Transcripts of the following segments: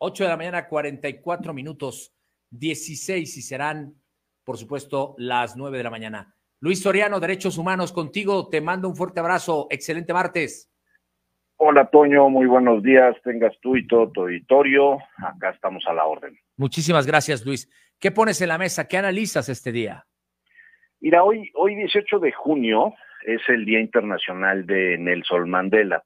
8 de la mañana, 44 minutos, 16 y serán, por supuesto, las 9 de la mañana. Luis Soriano, Derechos Humanos, contigo. Te mando un fuerte abrazo. Excelente martes. Hola, Toño. Muy buenos días. Tengas tú y todo tu auditorio. Acá estamos a la orden. Muchísimas gracias, Luis. ¿Qué pones en la mesa? ¿Qué analizas este día? Mira, hoy 18 de junio es el Día Internacional de Nelson Mandela.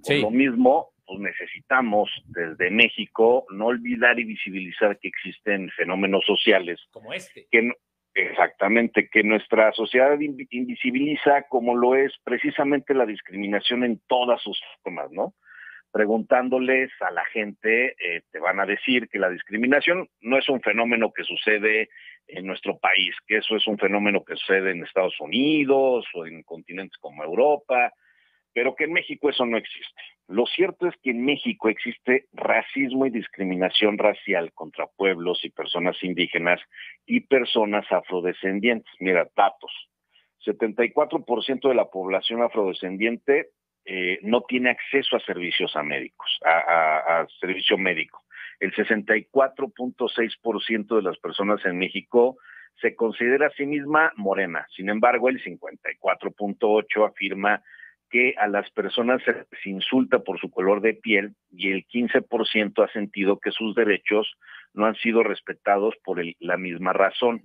Por lo mismo, pues necesitamos desde México no olvidar y visibilizar que existen fenómenos sociales como este. Exactamente, que nuestra sociedad invisibiliza, como lo es precisamente la discriminación en todas sus formas, ¿no? Preguntándoles a la gente, te van a decir que la discriminación no es un fenómeno que sucede en nuestro país, que eso es un fenómeno que sucede en Estados Unidos o en continentes como Europa, pero que en México eso no existe. Lo cierto es que en México existe racismo y discriminación racial contra pueblos y personas indígenas y personas afrodescendientes. Mira, datos. 74% de la población afrodescendiente no tiene acceso a servicios médicos, a servicio médico. El 64.6% de las personas en México se considera a sí misma morena. Sin embargo, el 54.8% afirma que a las personas se les insulta por su color de piel y el 15% ha sentido que sus derechos no han sido respetados por la misma razón.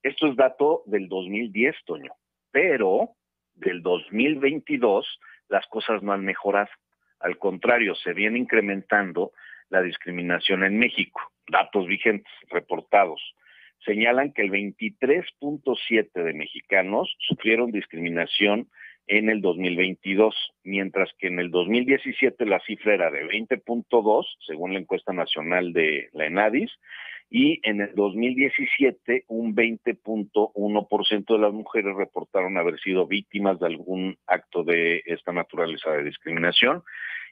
Esto es dato del 2010, Toño, pero del 2022 las cosas no han mejorado. Al contrario, se viene incrementando la discriminación en México. Datos vigentes, reportados, señalan que el 23.7% de mexicanos sufrieron discriminación en el 2022, mientras que en el 2017 la cifra era de 20.2, según la encuesta nacional de la ENADIS, y en el 2017 un 20.1% de las mujeres reportaron haber sido víctimas de algún acto de esta naturaleza de discriminación,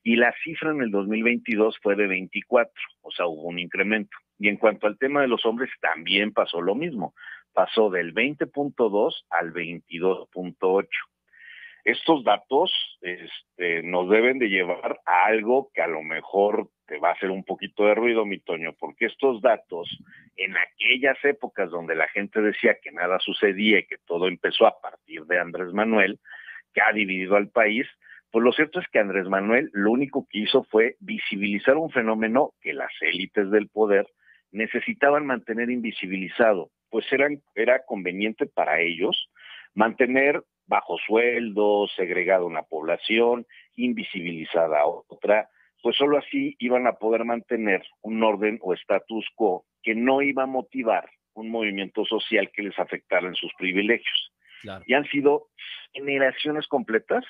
y la cifra en el 2022 fue de 24, o sea, hubo un incremento. Y en cuanto al tema de los hombres, también pasó lo mismo, pasó del 20.2 al 22.8. Estos datos nos deben de llevar a algo que a lo mejor te va a hacer un poquito de ruido, mi Toño, porque estos datos, en aquellas épocas donde la gente decía que nada sucedía y que todo empezó a partir de Andrés Manuel, que ha dividido al país, pues lo cierto es que Andrés Manuel lo único que hizo fue visibilizar un fenómeno que las élites del poder necesitaban mantener invisibilizado, pues era conveniente para ellos mantener bajo sueldo, segregada una población, invisibilizada a otra, pues solo así iban a poder mantener un orden o status quo que no iba a motivar un movimiento social que les afectara en sus privilegios. Claro. Y han sido generaciones completas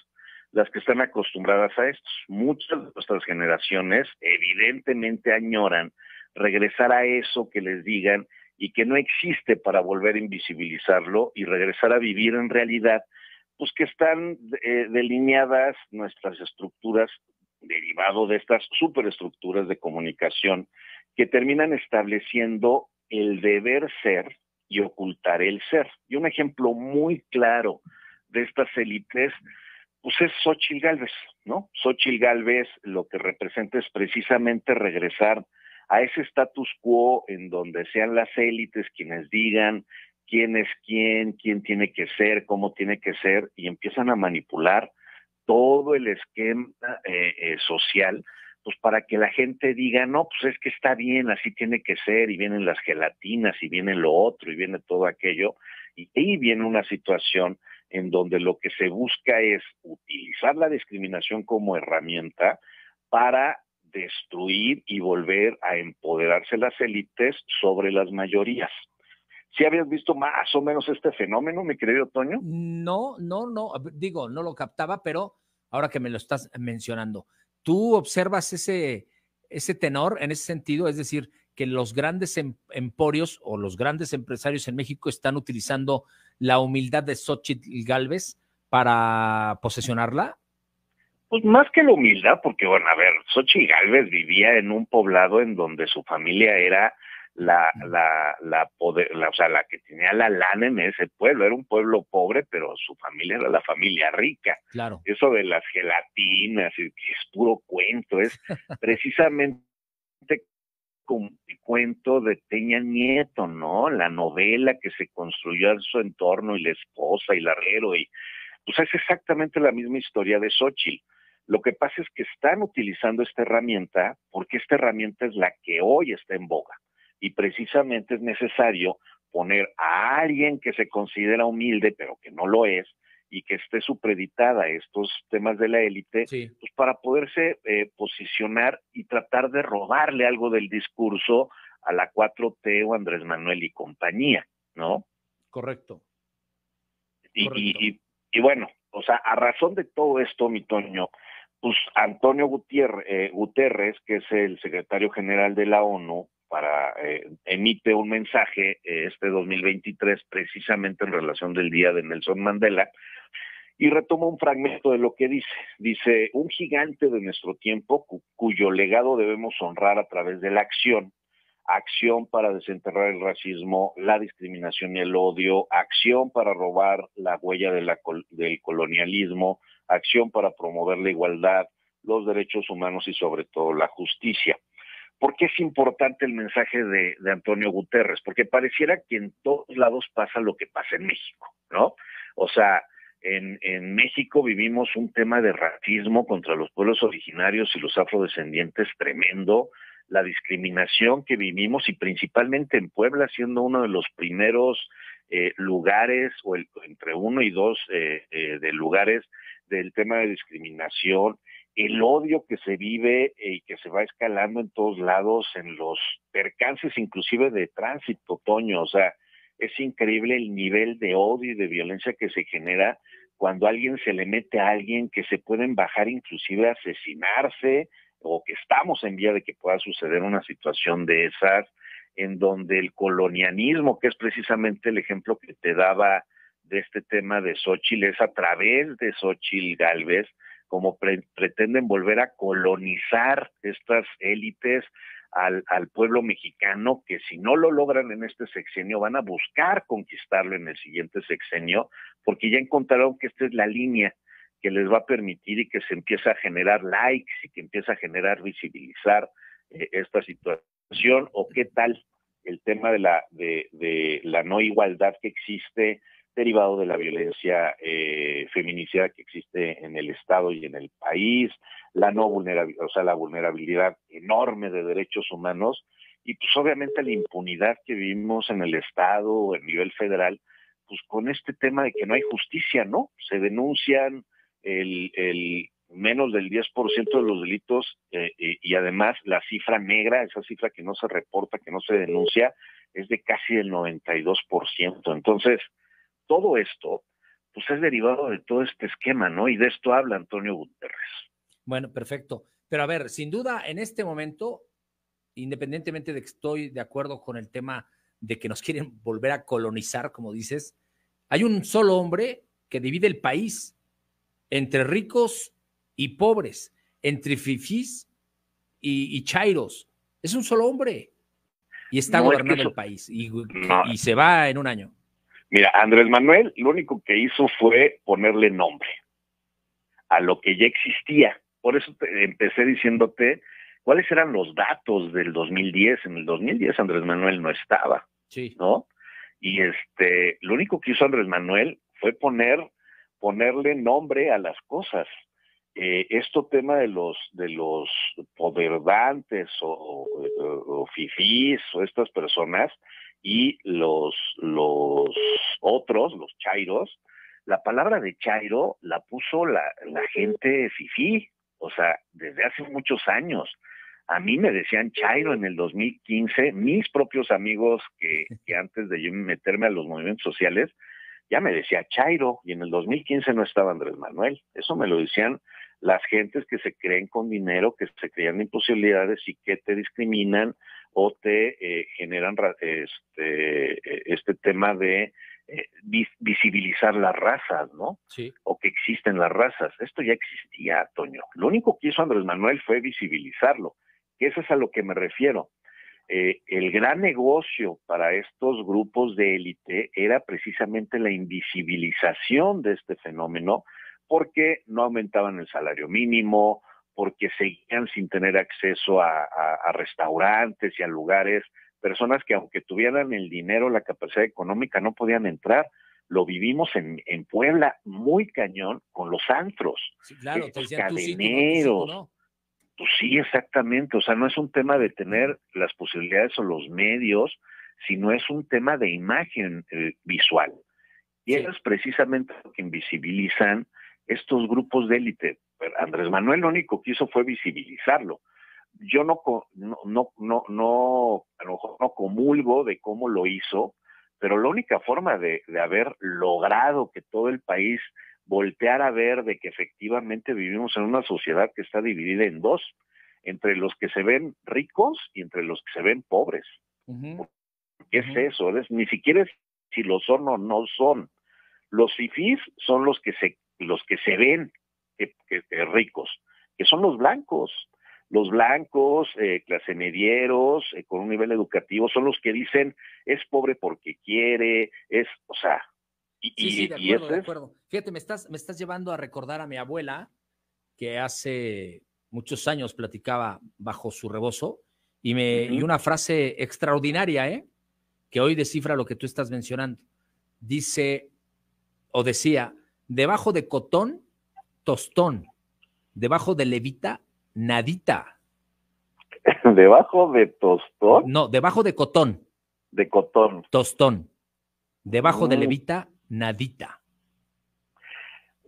las que están acostumbradas a esto. Muchas de nuestras generaciones evidentemente añoran regresar a eso que les digan y que no existe para volver a invisibilizarlo y regresar a vivir en realidad, pues que están delineadas nuestras estructuras derivado de estas superestructuras de comunicación que terminan estableciendo el deber ser y ocultar el ser. Y un ejemplo muy claro de estas élites, pues es Xóchitl Gálvez, ¿no? Xóchitl Gálvez lo que representa es precisamente regresar a ese status quo en donde sean las élites quienes digan quién es quién tiene que ser, cómo tiene que ser, y empiezan a manipular todo el esquema social, pues para que la gente diga, no, pues es que está bien, así tiene que ser, y vienen las gelatinas, y viene lo otro, y viene todo aquello, y ahí viene una situación en donde lo que se busca es utilizar la discriminación como herramienta para destruir y volver a empoderarse las élites sobre las mayorías. ¿Sí habías visto más o menos este fenómeno, mi querido Toño? No, digo, no lo captaba, pero ahora que me lo estás mencionando, ¿tú observas ese tenor en ese sentido? Es decir, que los grandes emporios o los grandes empresarios en México están utilizando la humildad de Xóchitl Gálvez para posesionarla. Pues más que la humildad, porque bueno, a ver, Xóchitl Gálvez vivía en un poblado en donde su familia era la que tenía la lana en ese pueblo. Era un pueblo pobre, pero su familia era la familia rica. Claro. Eso de las gelatinas, que es puro cuento, es precisamente cuento de Peña Nieto, ¿no? La novela que se construyó en su entorno y la esposa y el arrero y pues es exactamente la misma historia de Xóchitl. Lo que pasa es que están utilizando esta herramienta porque esta herramienta es la que hoy está en boga y precisamente es necesario poner a alguien que se considera humilde pero que no lo es y que esté supeditada a estos temas de la élite, Sí, pues para poderse posicionar y tratar de robarle algo del discurso a la 4T o Andrés Manuel y compañía, ¿no? correcto, Y, correcto. y, y, y bueno, o sea, a razón de todo esto, mi Toño, pues Antonio Guterres, que es el secretario general de la ONU, emite un mensaje este 2023 precisamente en relación del día de Nelson Mandela y retoma un fragmento de lo que dice. Dice, un gigante de nuestro tiempo cuyo legado debemos honrar a través de la acción para desenterrar el racismo, la discriminación y el odio, acción para robar la huella del colonialismo, acción para promover la igualdad, los derechos humanos y sobre todo la justicia. ¿Por qué es importante el mensaje de Antonio Guterres? Porque pareciera que en todos lados pasa lo que pasa en México, ¿no? O sea, en México vivimos un tema de racismo contra los pueblos originarios y los afrodescendientes tremendo, la discriminación que vivimos y principalmente en Puebla siendo uno de los primeros lugares o entre uno y dos de lugares del tema de discriminación, el odio que se vive y que se va escalando en todos lados, en los percances inclusive de tránsito, Toño, o sea, es increíble el nivel de odio y de violencia que se genera cuando alguien se le mete a alguien que se pueden bajar inclusive a asesinarse o que estamos en vía de que pueda suceder una situación de esas, en donde el colonialismo, que es precisamente el ejemplo que te daba de este tema de Xóchitl, es a través de Xóchitl Gálvez, como pretenden volver a colonizar estas élites al pueblo mexicano, que si no lo logran en este sexenio, van a buscar conquistarlo en el siguiente sexenio, porque ya encontraron que esta es la línea que les va a permitir y que se empieza a generar likes y que empieza a generar visibilizar esta situación, o qué tal el tema de la no igualdad que existe derivado de la violencia feminicida que existe en el Estado y en el país, la no vulnerabilidad, o sea, la vulnerabilidad enorme de derechos humanos y pues obviamente la impunidad que vivimos en el Estado o a nivel federal, pues con este tema de que no hay justicia, ¿no? Se denuncian el menos del 10% de los delitos y además la cifra negra, esa cifra que no se reporta, que no se denuncia, es de casi el 92%. Entonces, todo esto, pues es derivado de todo este esquema, ¿no? Y de esto habla Antonio Guterres. Bueno, perfecto. Pero a ver, sin duda, en este momento, independientemente de que estoy de acuerdo con el tema de que nos quieren volver a colonizar, como dices, hay un solo hombre que divide el país entre ricos y pobres, entre fifís y chairos. Es un solo hombre y está No es que gobernando el eso, país no, y se va en un año. mira, Andrés Manuel lo único que hizo fue ponerle nombre a lo que ya existía. Por eso empecé diciéndote cuáles eran los datos del 2010. En el 2010 Andrés Manuel no estaba, Sí. ¿no? Y lo único que hizo Andrés Manuel fue ponerle nombre a las cosas. Esto tema de los poderdantes o fifís o estas personas y los otros, los chairos, la palabra de chairo la puso la gente fifí, o sea, desde hace muchos años. A mí me decían chairo en el 2015, mis propios amigos que antes de yo meterme a los movimientos sociales, ya me decía chairo, y en el 2015 no estaba Andrés Manuel. Eso me lo decían las gentes que se creen con dinero, que se crean imposibilidades y que te discriminan o te generan este tema de visibilizar las razas, ¿no? Sí. O que existen las razas. Esto ya existía, Toño. Lo único que hizo Andrés Manuel fue visibilizarlo, que eso es a lo que me refiero. El gran negocio para estos grupos de élite era precisamente la invisibilización de este fenómeno, porque no aumentaban el salario mínimo, porque seguían sin tener acceso a restaurantes y a lugares, personas que aunque tuvieran el dinero, la capacidad económica, no podían entrar. Lo vivimos en Puebla muy cañón con los antros, Sí, claro, te estos decían tú sí, tú cadeneros. no. Pues sí, exactamente, o sea, no es un tema de tener las posibilidades o los medios, sino es un tema de imagen visual. Y Sí. ellos precisamente lo que invisibilizan estos grupos de élite. Andrés Manuel lo único que hizo fue visibilizarlo. Yo a lo mejor no comulgo de cómo lo hizo, pero la única forma de haber logrado que todo el país volteara a ver de que efectivamente vivimos en una sociedad que está dividida en dos, entre los que se ven ricos y entre los que se ven pobres. ¿Qué es eso? Ni siquiera es si lo son o no son. Los fifís son los que se ven que ricos, que son los blancos. Los blancos, clase medieros, con un nivel educativo, son los que dicen es pobre porque quiere, o sea, Sí, de y acuerdo, ese de es. acuerdo. Fíjate, me estás llevando a recordar a mi abuela, que hace muchos años platicaba bajo su rebozo, y una frase extraordinaria, que hoy descifra lo que tú estás mencionando. Dice, o decía, debajo de cotón, tostón, debajo de levita, nadita. Debajo de tostón, No, debajo de cotón, de cotón. tostón, debajo de levita, nadita.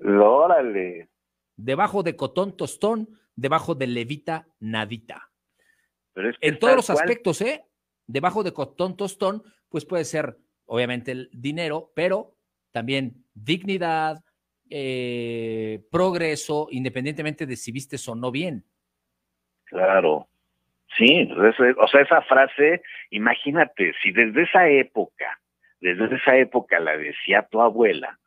Órale. Debajo de cotón, tostón, debajo de levita, nadita. Pero es que En es todos tal los cual. aspectos, debajo de cotón, tostón, pues puede ser, obviamente, el dinero, pero también dignidad, progreso, independientemente de si vistes o no bien. Claro. Sí, o sea, esa frase, imagínate, si desde esa época la decía tu abuela,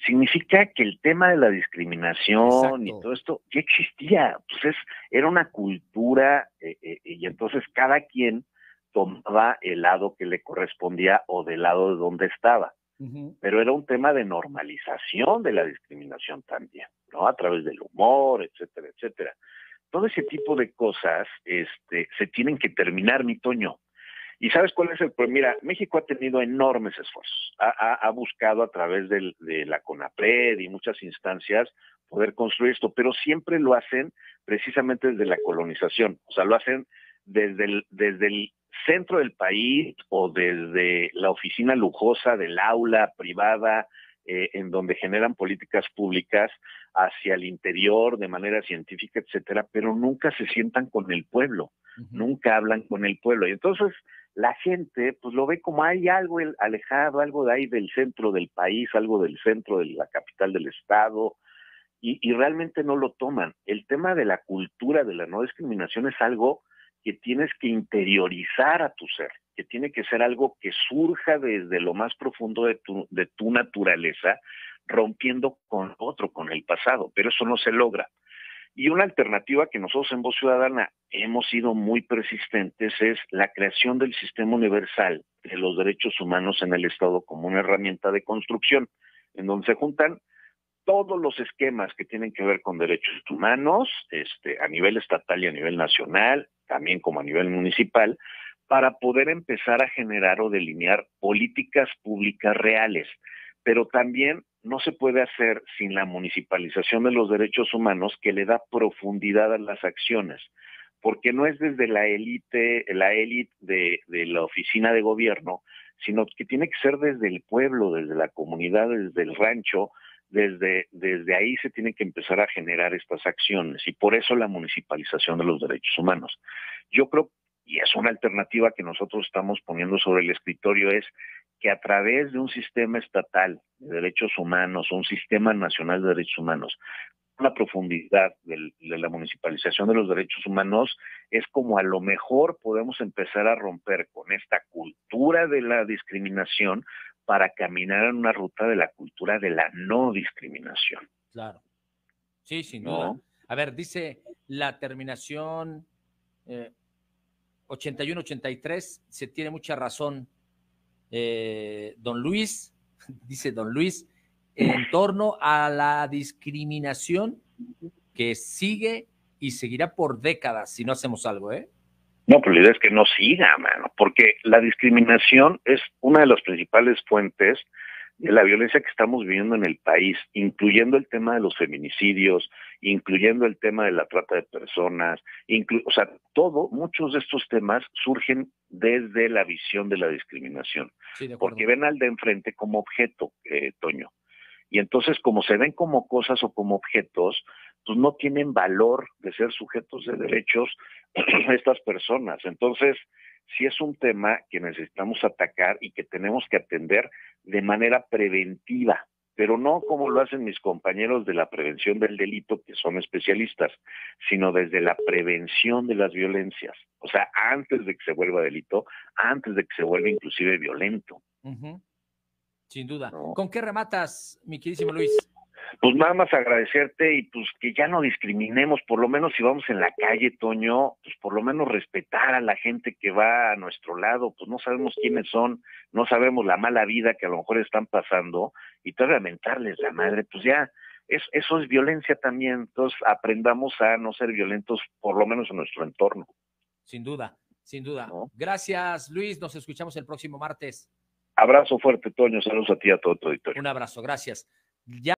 significa que el tema de la discriminación y Exacto. todo esto ya existía. Pues era una cultura y entonces cada quien tomaba el lado que le correspondía o del lado de donde estaba. Pero era un tema de normalización de la discriminación también, ¿no? A través del humor, etcétera, etcétera. Todo ese tipo de cosas se tienen que terminar, mi Toño. ¿Y sabes cuál es el problema? Mira, México ha tenido enormes esfuerzos. Ha buscado a través de la CONAPRED y muchas instancias poder construir esto, pero siempre lo hacen precisamente desde la colonización. O sea, lo hacen desde el centro del país o desde la oficina lujosa del aula privada, en donde generan políticas públicas hacia el interior de manera científica, etcétera, pero nunca se sientan con el pueblo, nunca hablan con el pueblo. Y entonces la gente pues lo ve como hay algo alejado, algo de ahí del centro del país, algo del centro de la capital del estado, y realmente no lo toman. El tema de la cultura de la no discriminación es algo que tienes que interiorizar a tu ser, que tiene que ser algo que surja desde lo más profundo de tu naturaleza, rompiendo con otro, con el pasado, pero eso no se logra. Y una alternativa que nosotros en Voz Ciudadana hemos sido muy persistentes es la creación del sistema universal de los derechos humanos en el Estado como una herramienta de construcción, en donde se juntan todos los esquemas que tienen que ver con derechos humanos, a nivel estatal y a nivel nacional, también como a nivel municipal, para poder empezar a generar o delinear políticas públicas reales. Pero también no se puede hacer sin la municipalización de los derechos humanos que le da profundidad a las acciones, porque no es desde la élite de la oficina de gobierno, sino que tiene que ser desde el pueblo, desde la comunidad, desde el rancho. Desde ahí se tienen que empezar a generar estas acciones y por eso la municipalización de los derechos humanos. Yo creo, y es una alternativa que nosotros estamos poniendo sobre el escritorio, es que a través de un sistema estatal de derechos humanos, un sistema nacional de derechos humanos, la profundidad de la municipalización de los derechos humanos, es como a lo mejor podemos empezar a romper con esta cultura de la discriminación para caminar en una ruta de la cultura de la no discriminación. Claro. Sí, sin duda. ¿No? A ver, dice la terminación 81-83, se tiene mucha razón, don Luis, dice don Luis, en torno a la discriminación que sigue y seguirá por décadas si no hacemos algo, ¿eh? No, pero la idea es que no siga, mano, porque la discriminación es una de las principales fuentes de la violencia que estamos viviendo en el país, incluyendo el tema de los feminicidios, incluyendo el tema de la trata de personas, o sea, muchos de estos temas surgen desde la visión de la discriminación, Sí, de acuerdo. porque ven al de enfrente como objeto, Toño. Y entonces, como se ven como cosas o como objetos, pues no tienen valor de ser sujetos de derechos estas personas. Entonces, sí es un tema que necesitamos atacar y que tenemos que atender de manera preventiva, pero no como lo hacen mis compañeros de la prevención del delito, que son especialistas, sino desde la prevención de las violencias. O sea, antes de que se vuelva delito, antes de que se vuelva inclusive violento. Uh-huh. Sin duda. ¿No? ¿Con qué rematas, mi queridísimo Luis? Pues nada más agradecerte y pues que ya no discriminemos, por lo menos si vamos en la calle, Toño, pues por lo menos respetar a la gente que va a nuestro lado, pues no sabemos quiénes son, no sabemos la mala vida que a lo mejor están pasando y todavía mentarles la madre, pues ya, eso es violencia también, entonces aprendamos a no ser violentos, por lo menos en nuestro entorno. Sin duda, sin duda. ¿No? Gracias, Luis, nos escuchamos el próximo martes. Abrazo fuerte, Toño, saludos a ti y a todo tu auditorio. Un abrazo, gracias. Ya